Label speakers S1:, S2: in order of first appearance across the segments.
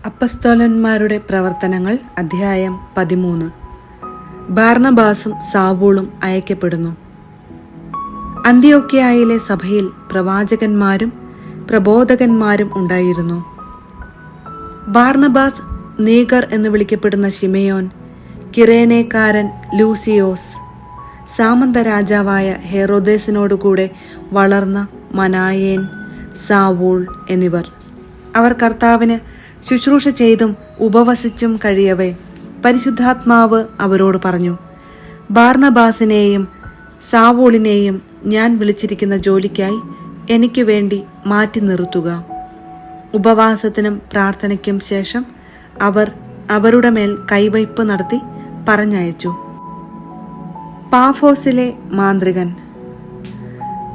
S1: അപ്പസ്തോലന്മാരുടെ പ്രവർത്തനങ്ങൾ അധ്യായം 13. ബാർന്നബാസും സാവൂളും അയക്കപ്പെടുന്നു. അന്ത്യോക്യയിലെ സഭയിൽ പ്രവാചകന്മാരും പ്രബോധകന്മാരും ഉണ്ടായിരുന്നു. ബാർന്നബാസ് നീഗർ എന്ന് വിളിക്കപ്പെടുന്ന ശിമയോൻ, കിറേനേക്കാരൻ ലൂസിയോസ്, സാമന്ത രാജാവായ ഹെറോദേസിനോടുകൂടെ വളർന്ന മനായേൻ, സാവൂൾ എന്നിവർ. അവർ കർത്താവിന് ശുശ്രൂഷ ചെയ്തും ഉപവസിച്ചും കഴിയവേ പരിശുദ്ധാത്മാവ് അവരോട് പറഞ്ഞു, ബാർന്നബാസിനെയും സാവൂളിനെയും ഞാൻ വിളിച്ചിരിക്കുന്ന ജോലിക്കായി എനിക്ക് വേണ്ടി മാറ്റി നിർത്തുക. ഉപവാസത്തിനും പ്രാർത്ഥനയ്ക്കും ശേഷം അവർ അവരുടെ മേൽ കൈവയ്പ് നടത്തി പറഞ്ഞയച്ചു. പാഫോസിലെ മാന്ത്രികൻ.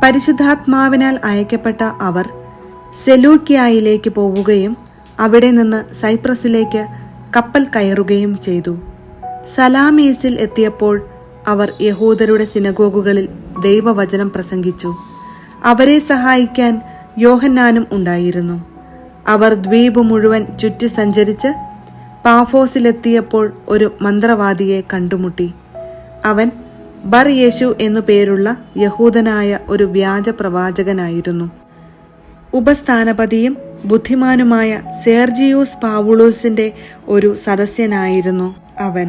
S1: പരിശുദ്ധാത്മാവിനാൽ അയക്കപ്പെട്ട അവർ സെലൂക്യയിലേക്ക് പോവുകയും അവിടെ നിന്ന് സൈപ്രസിലേക്ക് കപ്പൽ കയറുകയും ചെയ്തു. സലാമീസിൽ എത്തിയപ്പോൾ അവർ യഹൂദരുടെ സിനഗോഗുകളിൽ ദൈവവചനം പ്രസംഗിച്ചു. അവരെ സഹായിക്കാൻ യോഹന്നാനും ഉണ്ടായിരുന്നു. അവർ ദ്വീപ് മുഴുവൻ ചുറ്റി സഞ്ചരിച്ച് പാഫോസിലെത്തിയപ്പോൾ ഒരു മന്ത്രവാദിയെ കണ്ടുമുട്ടി. അവൻ ബർ യേശു എന്നു പേരുള്ള യഹൂദനായ ഒരു വ്യാജ പ്രവാചകനായിരുന്നു. ഉപസ്ഥാനപതിയും ബുദ്ധിമാനുമായ സെർജിയൂസ് പാവുളൂസിന്റെ ഒരു സദസ്യനായിരുന്നു അവൻ.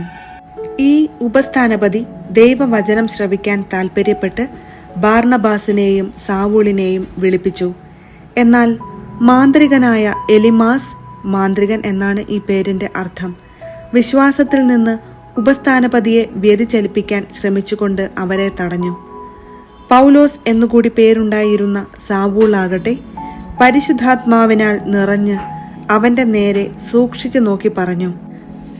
S1: ഈ ഉപസ്ഥാനപതി ദൈവവചനം ശ്രവിക്കാൻ താൽപര്യപ്പെട്ട് ബാർന്നബാസിനെയും സാവൂളിനെയും വിളിപ്പിച്ചു. എന്നാൽ മാന്ത്രികനായ എലിമാസ്, മാന്ത്രികൻ എന്നാണ് ഈ പേരിന്റെ അർത്ഥം, വിശ്വാസത്തിൽ നിന്ന് ഉപസ്ഥാനപതിയെ വ്യതിചലിപ്പിക്കാൻ ശ്രമിച്ചുകൊണ്ട് അവരെ തടഞ്ഞു. പൗലോസ് എന്നുകൂടി പേരുണ്ടായിരുന്ന സാവൂളാകട്ടെ പരിശുദ്ധാത്മാവിനാൽ നിറഞ്ഞ് അവന്റെ നേരെ സൂക്ഷിച്ചു നോക്കി പറഞ്ഞു,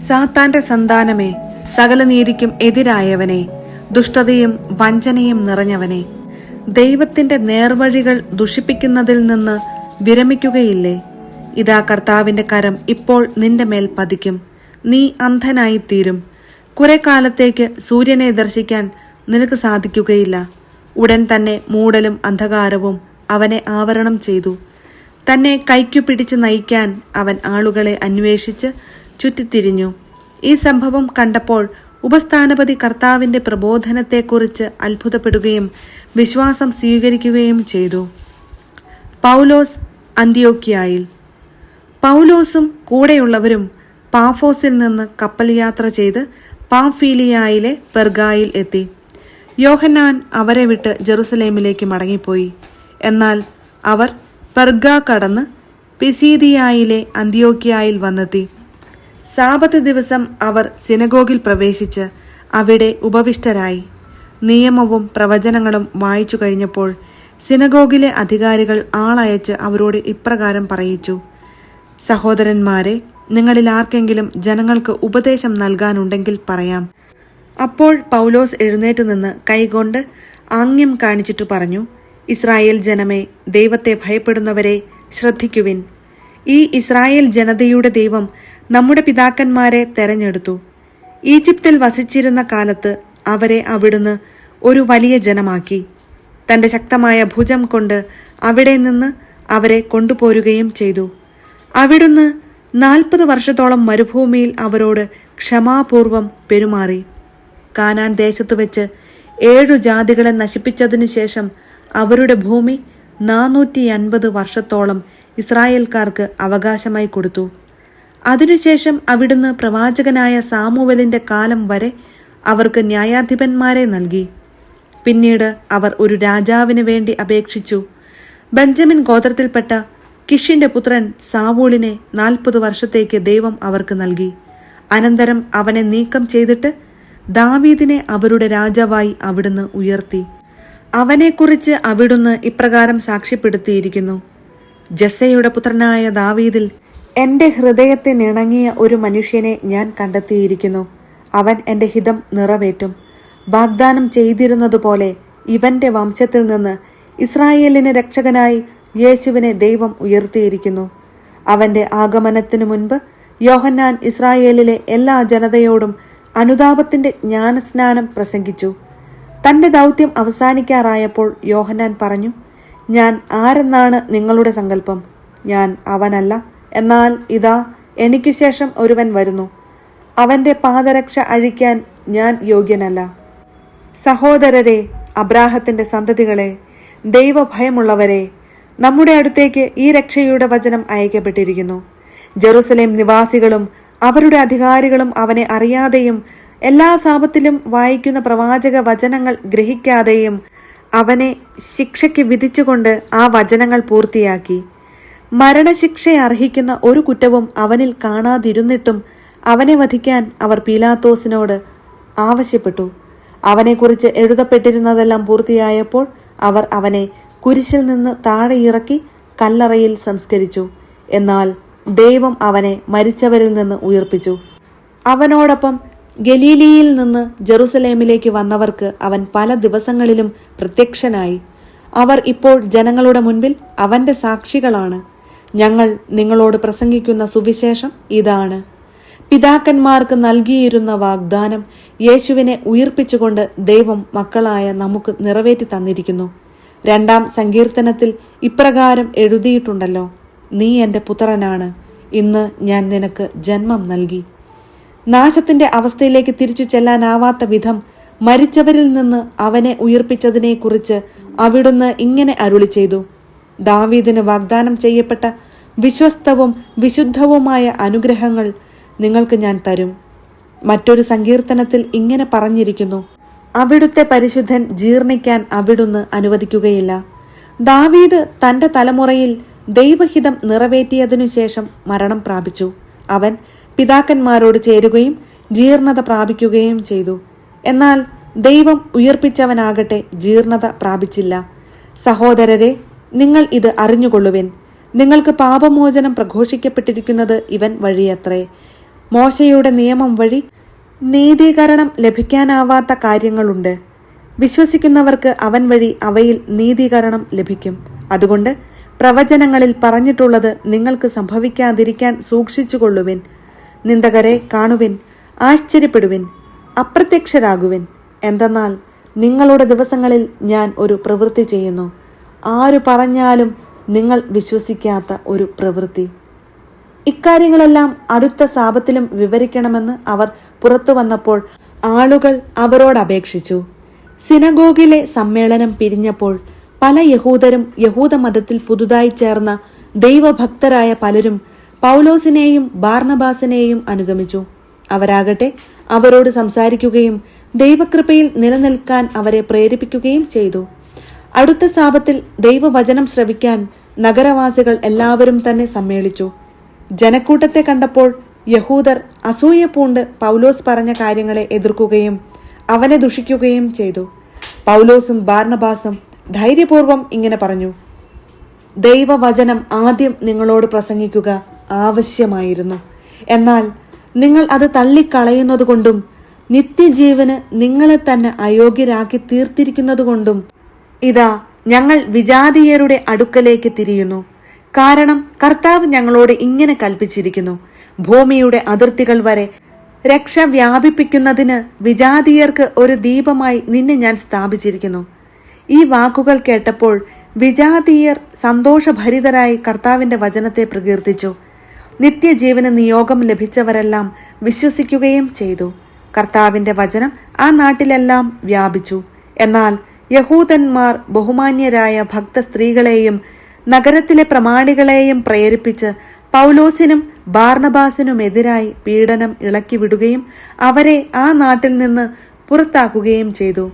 S1: സാത്താന്റെ സന്താനമേ, സകല നീതിക്കും എതിരായവനെ, ദുഷ്ടതയും വഞ്ചനയും നിറഞ്ഞവനെ, ദൈവത്തിന്റെ നേർവഴികൾ ദുഷിപ്പിക്കുന്നതിൽ നിന്ന് വിരമിക്കുകയില്ലേ? ഇതാ കർത്താവിന്റെ കരം ഇപ്പോൾ നിന്റെ മേൽ പതിക്കും, നീ അന്ധനായിത്തീരും. കുറെ കാലത്തേക്ക് സൂര്യനെ ദർശിക്കാൻ നിനക്ക് സാധിക്കുകയില്ല. ഉടൻ തന്നെ മൂടലും അന്ധകാരവും അവനെ ആവരണം ചെയ്തു. തന്നെ കൈക്കു പിടിച്ച് നയിക്കാൻ അവൻ ആളുകളെ അന്വേഷിച്ച് ചുറ്റിത്തിരിഞ്ഞു. ഈ സംഭവം കണ്ടപ്പോൾ ഉപസ്ഥാനപതി കർത്താവിന്റെ പ്രബോധനത്തെക്കുറിച്ച് അത്ഭുതപ്പെടുകയും വിശ്വാസം സ്വീകരിക്കുകയും ചെയ്തു. പൗലോസ് അന്ത്യോക്യയിൽ. പൗലോസും കൂടെയുള്ളവരും പാഫോസിൽ നിന്ന് കപ്പൽ യാത്ര ചെയ്ത് പാംഫീലിയായിലെ പെർഗായിൽ എത്തി. യോഹന്നാൻ അവരെ വിട്ട് ജെറുസലേമിലേക്ക് മടങ്ങിപ്പോയി. എന്നാൽ അവർ പെർഗ കടന്ന് പിസീദിയായിലെ അന്ത്യോക്യയിൽ വന്നെത്തി. സാബത്ത് ദിവസം അവർ സിനഗോഗിൽ പ്രവേശിച്ച് അവിടെ ഉപവിഷ്ടരായി. നിയമവും പ്രവചനങ്ങളും വായിച്ചു കഴിഞ്ഞപ്പോൾ സിനഗോഗിലെ അധികാരികൾ ആളയച്ച് അവരോട് ഇപ്രകാരം പറയിച്ചു, സഹോദരന്മാരെ, നിങ്ങളിൽ ആർക്കെങ്കിലും ജനങ്ങൾക്ക് ഉപദേശം നൽകാനുണ്ടെങ്കിൽ പറയാം. അപ്പോൾ പൗലോസ് എഴുന്നേറ്റ് നിന്ന് കൈകൊണ്ട് ആംഗ്യം കാണിച്ചിട്ട് പറഞ്ഞു, ഇസ്രായേൽ ജനമേ, ദൈവത്തെ ഭയപ്പെടുന്നവരെ ശ്രദ്ധിക്കുവിൻ. ഈ ഇസ്രായേൽ ജനതയുടെ ദൈവം നമ്മുടെ പിതാക്കന്മാരെ തെരഞ്ഞെടുത്തു. ഈജിപ്തിൽ വസിച്ചിരുന്ന കാലത്ത് അവരെ അവിടുന്ന് ഒരു വലിയ ജനമാക്കി. തന്റെ ശക്തമായ ഭുജം കൊണ്ട് അവിടെ നിന്ന് അവരെ കൊണ്ടുപോരുകയും ചെയ്തു. അവിടുന്ന് 40 വർഷത്തോളം മരുഭൂമിയിൽ അവരോട് ക്ഷമാപൂർവം പെരുമാറി. കാനാൻ ദേശത്തു വെച്ച് 7 ജാതികളെ നശിപ്പിച്ചതിനു ശേഷം അവരുടെ ഭൂമി 450 വർഷത്തോളം ഇസ്രായേൽക്കാർക്ക് അവകാശമായി കൊടുത്തു. അതിനുശേഷം അവിടുന്ന് പ്രവാചകനായ സാമുവലിന്റെ കാലം വരെ അവർക്ക് ന്യായാധിപന്മാരെ നൽകി. പിന്നീട് അവർ ഒരു രാജാവിന് വേണ്ടി അപേക്ഷിച്ചു. ബെഞ്ചമിൻ ഗോത്രത്തിൽപ്പെട്ട കിഷിന്റെ പുത്രൻ സാവൂളിനെ 40 വർഷത്തേക്ക് ദൈവം അവർക്ക് നൽകി. അനന്തരം അവനെ നീക്കം ചെയ്തിട്ട് ദാവീദിനെ അവരുടെ രാജാവായി അവിടുന്ന് ഉയർത്തി. അവനെക്കുറിച്ച് അവിടുന്ന് ഇപ്രകാരം സാക്ഷ്യപ്പെടുത്തിയിരിക്കുന്നു, ജസ്സയുടെ പുത്രനായ ദാവീദിൽ എന്റെ ഹൃദയത്തിനിണങ്ങിയ ഒരു മനുഷ്യനെ ഞാൻ കണ്ടെത്തിയിരിക്കുന്നു. അവൻ എന്റെ ഹിതം നിറവേറ്റും. വാഗ്ദാനം ചെയ്തിരുന്നതുപോലെ ഇവന്റെ വംശത്തിൽ നിന്ന് ഇസ്രായേലിന് രക്ഷകനായി യേശുവിനെ ദൈവം ഉയർത്തിയിരിക്കുന്നു. അവന്റെ ആഗമനത്തിനു മുൻപ് യോഹന്നാൻ ഇസ്രായേലിലെ എല്ലാ ജനതയോടും അനുതാപത്തിന്റെ ജ്ഞാനസ്നാനം പ്രസംഗിച്ചു. തന്റെ ദൗത്യം അവസാനിക്കാറായപ്പോൾ യോഹന്നാൻ പറഞ്ഞു, ഞാൻ ആരെന്നാണ് നിങ്ങളുടെ സങ്കല്പം? ഞാൻ അവനല്ല, എന്നാൽ ഇതാ എനിക്കു ശേഷം ഒരുവൻ വരുന്നു, അവന്റെ പാദരക്ഷ അഴിക്കാൻ ഞാൻ യോഗ്യനല്ല. സഹോദരരെ, അബ്രാഹത്തിന്റെ സന്തതികളെ, ദൈവഭയമുള്ളവരെ, നമ്മുടെ അടുത്തേക്ക് ഈ രക്ഷയുടെ വചനം അയക്കപ്പെട്ടിരിക്കുന്നു. ജെറുസലേം നിവാസികളും അവരുടെ അധികാരികളും അവനെ അറിയാതെയും എല്ലാ സാപത്തിലും വായിക്കുന്ന പ്രവാചക വചനങ്ങൾ ഗ്രഹിക്കാതെയും അവനെ ശിക്ഷയ്ക്ക് വിധിച്ചുകൊണ്ട് ആ വചനങ്ങൾ പൂർത്തിയാക്കി. മരണശിക്ഷ അർഹിക്കുന്ന ഒരു കുറ്റവും അവനിൽ കാണാതിരുന്നിട്ടും അവനെ വധിക്കാൻ അവർ പീലാത്തോസിനോട് ആവശ്യപ്പെട്ടു. അവനെക്കുറിച്ച് എഴുതപ്പെട്ടിരുന്നതെല്ലാം പൂർത്തിയായപ്പോൾ അവർ അവനെ കുരിശിൽ നിന്ന് താഴെ ഇറക്കി കല്ലറയിൽ സംസ്കരിച്ചു. എന്നാൽ ദൈവം അവനെ മരിച്ചവരിൽ നിന്ന് ഉയർപ്പിച്ചു. അവനോടൊപ്പം ഗലീലിയിൽ നിന്ന് ജെറുസലേമിലേക്ക് വന്നവർക്ക് അവൻ പല ദിവസങ്ങളിലും പ്രത്യക്ഷനായി. അവർ ഇപ്പോൾ ജനങ്ങളുടെ മുൻപിൽ അവന്റെ സാക്ഷികളാണ്. ഞങ്ങൾ നിങ്ങളോട് പ്രസംഗിക്കുന്ന സുവിശേഷം ഇതാണ്. പിതാക്കന്മാർക്ക് നൽകിയിരുന്ന വാഗ്ദാനം യേശുവിനെ ഉയിർപ്പിച്ചുകൊണ്ട് ദൈവം മക്കളായ നമുക്ക് നിറവേറ്റി തന്നിരിക്കുന്നു. 2-ാം സങ്കീർത്തനത്തിൽ ഇപ്രകാരം എഴുതിയിട്ടുണ്ടല്ലോ, നീ എൻ്റെ പുത്രനാണ്, ഇന്ന് ഞാൻ നിനക്ക് ജന്മം നൽകി. നാശത്തിന്റെ അവസ്ഥയിലേക്ക് തിരിച്ചു ചെല്ലാനാവാത്ത വിധം മരിച്ചവരിൽ നിന്ന് അവനെ ഉയിർപ്പിച്ചതിനെക്കുറിച്ച് അവിടുന്ന് ഇങ്ങനെ അരുളി ചെയ്തു: ദാവീദിന് വാഗ്ദാനം ചെയ്യപ്പെട്ട വിശ്വസ്തവും വിശുദ്ധവുമായ അനുഗ്രഹങ്ങൾ നിങ്ങൾക്ക് ഞാൻ തരും. മറ്റൊരു സങ്കീർത്തനത്തിൽ ഇങ്ങനെ പറഞ്ഞിരിക്കുന്നു: അവിടുത്തെ പരിശുദ്ധൻ ജീർണിക്കാൻ അവിടുന്ന് അനുവദിക്കുകയില്ല. ദാവീദ് തന്റെ തലമുറയിൽ ദൈവഹിതം നിറവേറ്റിയതിനു ശേഷം മരണം പ്രാപിച്ചു. അവൻ പിതാക്കന്മാരോട് ചേരുകയും ജീർണത പ്രാപിക്കുകയും ചെയ്തു. എന്നാൽ ദൈവം ഉയർപ്പിച്ചവനാകട്ടെ ജീർണത പ്രാപിച്ചില്ല. സഹോദരരെ, നിങ്ങൾ ഇത് അറിഞ്ഞുകൊള്ളുവിൻ. നിങ്ങൾക്ക് പാപമോചനം പ്രഘോഷിക്കപ്പെട്ടിരിക്കുന്നത് ഇവൻ വഴിയത്രേ. മോശയുടെ നിയമം വഴി നീതീകരണം ലഭിക്കാനാവാത്ത കാര്യങ്ങളുണ്ട്. വിശ്വസിക്കുന്നവർക്ക് അവൻ വഴി അവയിൽ നീതീകരണം ലഭിക്കും. അതുകൊണ്ട് പ്രവചനങ്ങളിൽ പറഞ്ഞിട്ടുള്ളത് നിങ്ങൾക്ക് സംഭവിക്കാതിരിക്കാൻ സൂക്ഷിച്ചുകൊള്ളുവിൻ. നിന്ദകരെ കാണുവിൻ, ആശ്ചര്യപ്പെടുവിൻ, അപ്രത്യക്ഷരാകുവിൻ. എന്തെന്നാൽ നിങ്ങളുടെ ദിവസങ്ങളിൽ ഞാൻ ഒരു പ്രവൃത്തി ചെയ്യുന്നു, ആരു പറഞ്ഞാലും നിങ്ങൾ വിശ്വസിക്കാത്ത ഒരു പ്രവൃത്തി. ഇക്കാര്യങ്ങളെല്ലാം അടുത്ത സാപത്തിലും വിവരിക്കണമെന്ന് അവർ പുറത്തു വന്നപ്പോൾ ആളുകൾ അവരോട് അപേക്ഷിച്ചു. സിനഗോഗിലെ സമ്മേളനം പിരിഞ്ഞപ്പോൾ പല യഹൂദരും യഹൂദമതത്തിൽ പുതുതായി ചേർന്ന ദൈവഭക്തരായ പലരും പൗലോസിനെയും ബാർണബാസിനെയും അനുഗമിച്ചു. അവരാകട്ടെ അവരോട് സംസാരിക്കുകയും ദൈവകൃപയിൽ നിലനിൽക്കാൻ അവരെ പ്രേരിപ്പിക്കുകയും ചെയ്തു. അടുത്ത സാപത്തിൽ ദൈവവചനം ശ്രവിക്കാൻ നഗരവാസികൾ എല്ലാവരും തന്നെ സമ്മേളിച്ചു. ജനക്കൂട്ടത്തെ കണ്ടപ്പോൾ യഹൂദർ അസൂയ പൂണ്ട് പൗലോസ് പറഞ്ഞ കാര്യങ്ങളെ എതിർക്കുകയും അവനെ ദുഷിക്കുകയും ചെയ്തു. പൗലോസും ബാർണബാസും ധൈര്യപൂർവം ഇങ്ങനെ പറഞ്ഞു: ദൈവവചനം ആദ്യം നിങ്ങളോട് പ്രസംഗിക്കുക ആവശ്യമായിരുന്നു. എന്നാൽ നിങ്ങൾ അത് തള്ളിക്കളയുന്നതുകൊണ്ടും നിത്യജീവന് നിങ്ങളെ തന്നെ അയോഗ്യരാക്കി തീർത്തിരിക്കുന്നതുകൊണ്ടും ഇതാ ഞങ്ങൾ വിജാതീയരുടെ അടുക്കലേക്ക് തിരിയുന്നു. കാരണം കർത്താവ് ഞങ്ങളോട് ഇങ്ങനെ കൽപ്പിച്ചിരിക്കുന്നു: ഭൂമിയുടെ അതിർത്തികൾ വരെ രക്ഷ വ്യാപിപ്പിക്കുന്നതിന് വിജാതീയർക്ക് ഒരു ദീപമായി നിന്നെ ഞാൻ സ്ഥാപിച്ചിരിക്കുന്നു. ഈ വാക്കുകൾ കേട്ടപ്പോൾ വിജാതീയർ സന്തോഷഭരിതരായി കർത്താവിന്റെ വചനത്തെ പ്രകീർത്തിച്ചു. നിത്യജീവന് നിയോഗം ലഭിച്ചവരെല്ലാം വിശ്വസിക്കുകയും ചെയ്തു. കർത്താവിന്റെ വചനം ആ നാട്ടിലെല്ലാം വ്യാപിച്ചു. എന്നാൽ യഹൂദന്മാർ ബഹുമാന്യരായ ഭക്ത സ്ത്രീകളെയും നഗരത്തിലെ പ്രമാണികളെയും പ്രേരിപ്പിച്ച് പൗലോസിനും ബാർണബാസിനുമെതിരായി പീഡനം ഇളക്കിവിടുകയും അവരെ ആ നാട്ടിൽ നിന്ന് പുറത്താക്കുകയും ചെയ്തു.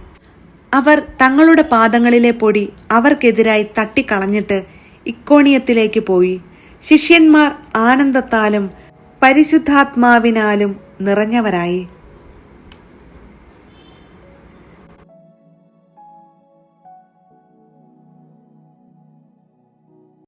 S1: അവർ തങ്ങളുടെ പാദങ്ങളിലെ പൊടി അവർക്കെതിരായി തട്ടിക്കളഞ്ഞിട്ട് ഇക്കോണിയത്തിലേക്ക് പോയി. ശിഷ്യന്മാർ ആനന്ദത്താലും പരിശുദ്ധാത്മാവിനാലും നിറഞ്ഞവരായി.